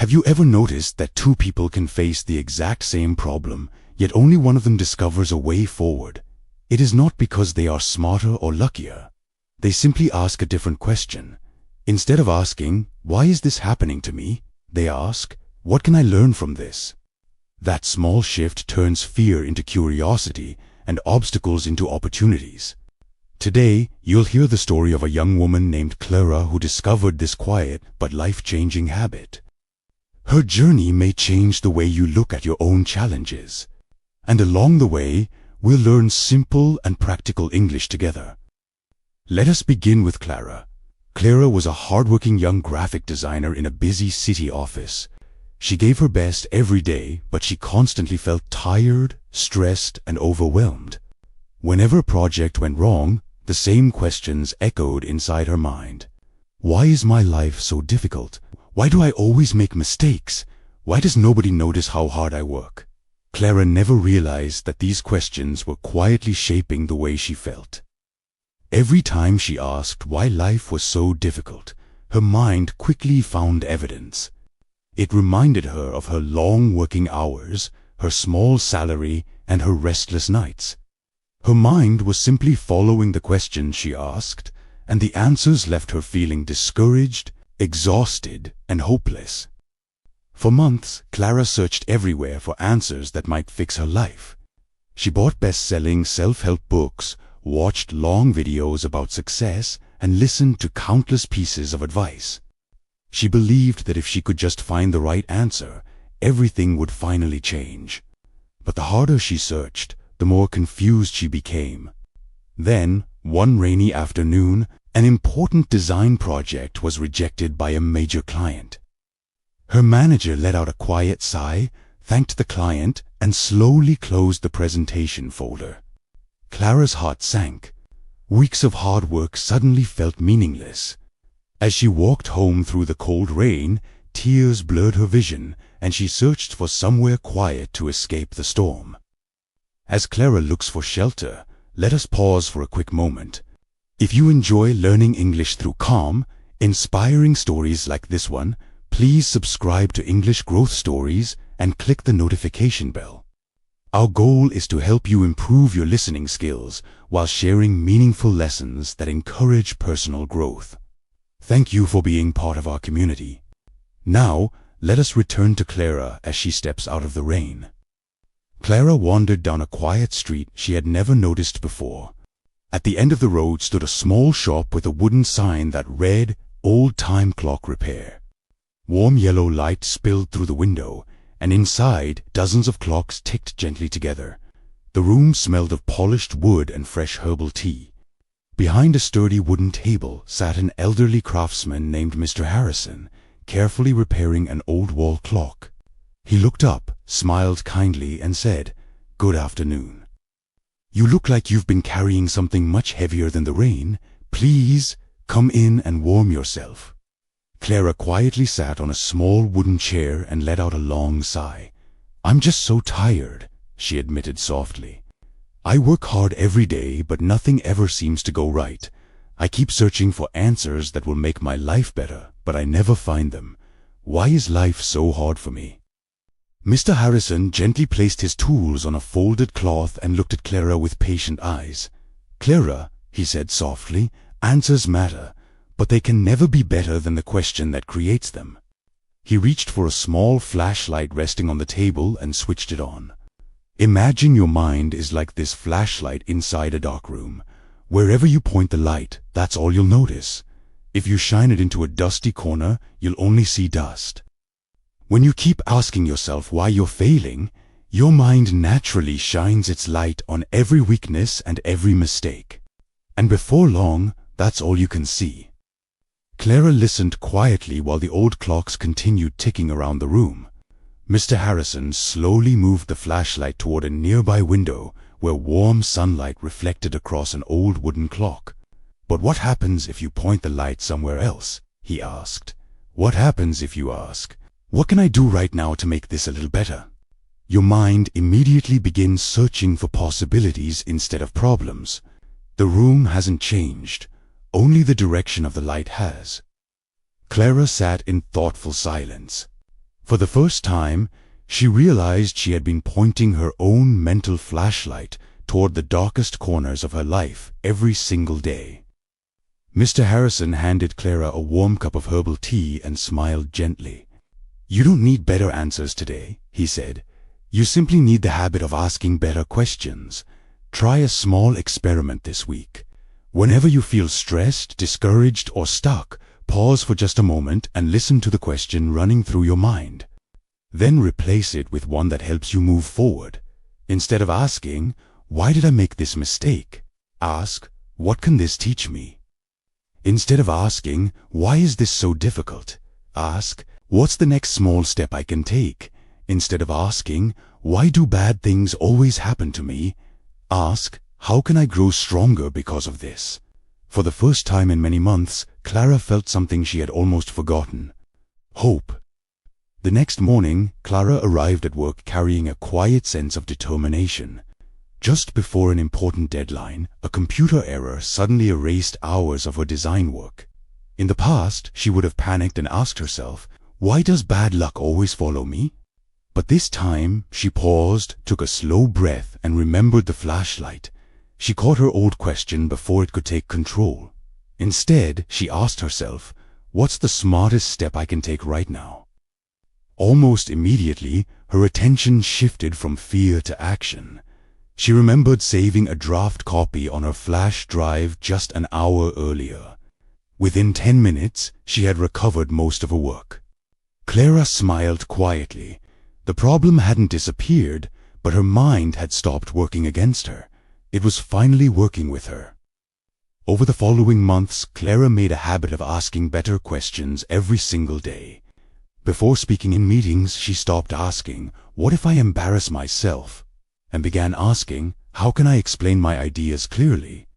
Have you ever noticed that two people can face the exact same problem, yet only one of them discovers a way forward? It is not because they are smarter or luckier. They simply ask a different question. Instead of asking, "Why is this happening to me?" they ask, "What can I learn from this?" That small shift turns fear into curiosity and obstacles into opportunities. Today, you'll hear the story of a young woman named Clara who discovered this quiet but life-changing habit. Her journey may change the way you look at your own challenges. And along the way, we'll learn simple and practical English together. Let us begin with Clara. Clara was a hardworking young graphic designer in a busy city office. She gave her best every day, but she constantly felt tired, stressed, and overwhelmed. Whenever a project went wrong, the same questions echoed inside her mind. Why is my life so difficult? Why do I always make mistakes? Why does nobody notice how hard I work? Clara never realized that these questions were quietly shaping the way she felt. Every time she asked why life was so difficult, her mind quickly found evidence. It reminded her of her long working hours, her small salary, and her restless nights. Her mind was simply following the questions she asked, and the answers left her feeling discouraged, exhausted, and hopeless. For months, Clara searched everywhere for answers that might fix her life. She bought best-selling self-help books, watched long videos about success, and listened to countless pieces of advice. She believed that if she could just find the right answer, everything would finally change. But the harder she searched, the more confused she became. Then, one rainy afternoon, an important design project was rejected by a major client. Her manager let out a quiet sigh, thanked the client, and slowly closed the presentation folder. Clara's heart sank. Weeks of hard work suddenly felt meaningless. As she walked home through the cold rain, tears blurred her vision, and she searched for somewhere quiet to escape the storm. As Clara looks for shelter, let us pause for a quick moment. If you enjoy learning English through calm, inspiring stories like this one, please subscribe to English Growth Stories and click the notification bell. Our goal is to help you improve your listening skills while sharing meaningful lessons that encourage personal growth. Thank you for being part of our community. Now, let us return to Clara as she steps out of the rain. Clara wandered down a quiet street she had never noticed before. At the end of the road stood a small shop with a wooden sign that read, "Old Time Clock Repair." Warm yellow light spilled through the window, and inside dozens of clocks ticked gently together. The room smelled of polished wood and fresh herbal tea. Behind a sturdy wooden table sat an elderly craftsman named Mr. Harrison, carefully repairing an old wall clock. He looked up, smiled kindly, and said, "Good afternoon. You look like you've been carrying something much heavier than the rain. Please, come in and warm yourself." Clara quietly sat on a small wooden chair and let out a long sigh. "I'm just so tired," she admitted softly. "I work hard every day, but nothing ever seems to go right. I keep searching for answers that will make my life better, but I never find them. Why is life so hard for me?" Mr. Harrison gently placed his tools on a folded cloth and looked at Clara with patient eyes. "Clara," he said softly, "answers matter, but they can never be better than the question that creates them." He reached for a small flashlight resting on the table and switched it on. Imagine your mind is like this flashlight inside a dark room. Wherever you point the light, that's all you'll notice. If you shine it into a dusty corner, you'll only see dust. When you keep asking yourself why you're failing, your mind naturally shines its light on every weakness and every mistake. And before long, that's all you can see. Clara listened quietly while the old clocks continued ticking around the room. Mr. Harrison slowly moved the flashlight toward a nearby window where warm sunlight reflected across an old wooden clock. "But what happens if you point the light somewhere else?" he asked. "What happens if you ask, 'What can I do right now to make this a little better?' Your mind immediately begins searching for possibilities instead of problems. The room hasn't changed, only the direction of the light has." Clara sat in thoughtful silence. For the first time, she realized she had been pointing her own mental flashlight toward the darkest corners of her life every single day. Mr. Harrison handed Clara a warm cup of herbal tea and smiled gently. "You don't need better answers today," he said. "You simply need the habit of asking better questions. Try a small experiment this week. Whenever you feel stressed, discouraged, or stuck, pause for just a moment and listen to the question running through your mind. Then replace it with one that helps you move forward. Instead of asking, 'Why did I make this mistake?' ask, 'What can this teach me?' Instead of asking, 'Why is this so difficult?' ask, 'What's the next small step I can take?' Instead of asking, 'Why do bad things always happen to me?' ask, 'How can I grow stronger because of this?' For the first time in many months, Clara felt something she had almost forgotten: hope. The next morning, Clara arrived at work carrying a quiet sense of determination. Just before an important deadline, a computer error suddenly erased hours of her design work. In the past, she would have panicked and asked herself, "Why does bad luck always follow me?" But this time, she paused, took a slow breath, and remembered the flashlight. She caught her old question before it could take control. Instead, she asked herself, "What's the smartest step I can take right now?" Almost immediately, her attention shifted from fear to action. She remembered saving a draft copy on her flash drive just an hour earlier. Within 10 minutes, she had recovered most of her work. Clara smiled quietly. The problem hadn't disappeared, but her mind had stopped working against her. It was finally working with her. Over the following months, Clara made a habit of asking better questions every single day. Before speaking in meetings, she stopped asking, "What if I embarrass myself?" and began asking, "How can I explain my ideas clearly?"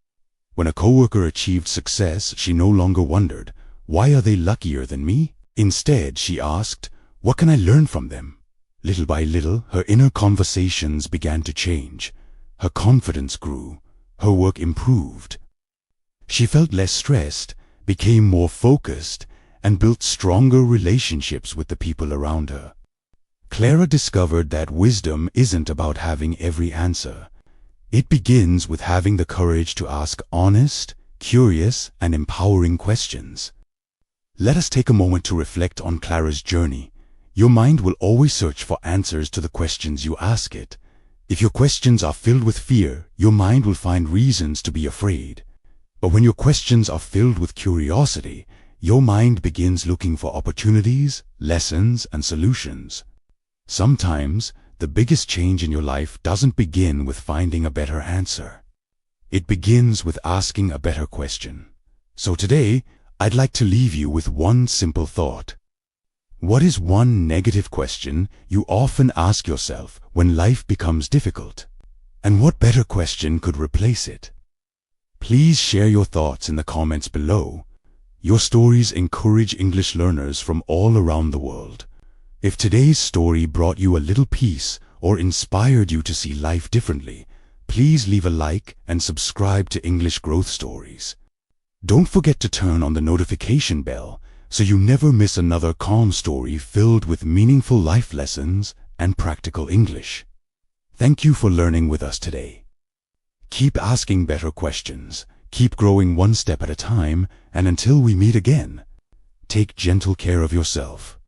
When a coworker achieved success, she no longer wondered, "Why are they luckier than me?" Instead, she asked, "What can I learn from them?" Little by little, her inner conversations began to change. Her confidence grew. Her work improved. She felt less stressed, became more focused, and built stronger relationships with the people around her. Clara discovered that wisdom isn't about having every answer. It begins with having the courage to ask honest, curious, and empowering questions. Let us take a moment to reflect on Clara's journey. Your mind will always search for answers to the questions you ask it. If your questions are filled with fear, your mind will find reasons to be afraid. But when your questions are filled with curiosity, your mind begins looking for opportunities, lessons, and solutions. Sometimes, the biggest change in your life doesn't begin with finding a better answer. It begins with asking a better question. So today, I'd like to leave you with one simple thought. What is one negative question you often ask yourself when life becomes difficult? And what better question could replace it? Please share your thoughts in the comments below. Your stories encourage English learners from all around the world. If today's story brought you a little peace or inspired you to see life differently, please leave a like and subscribe to English Growth Stories. Don't forget to turn on the notification bell so you never miss another calm story filled with meaningful life lessons and practical English. Thank you for learning with us today. Keep asking better questions, keep growing one step at a time, and until we meet again, take gentle care of yourself.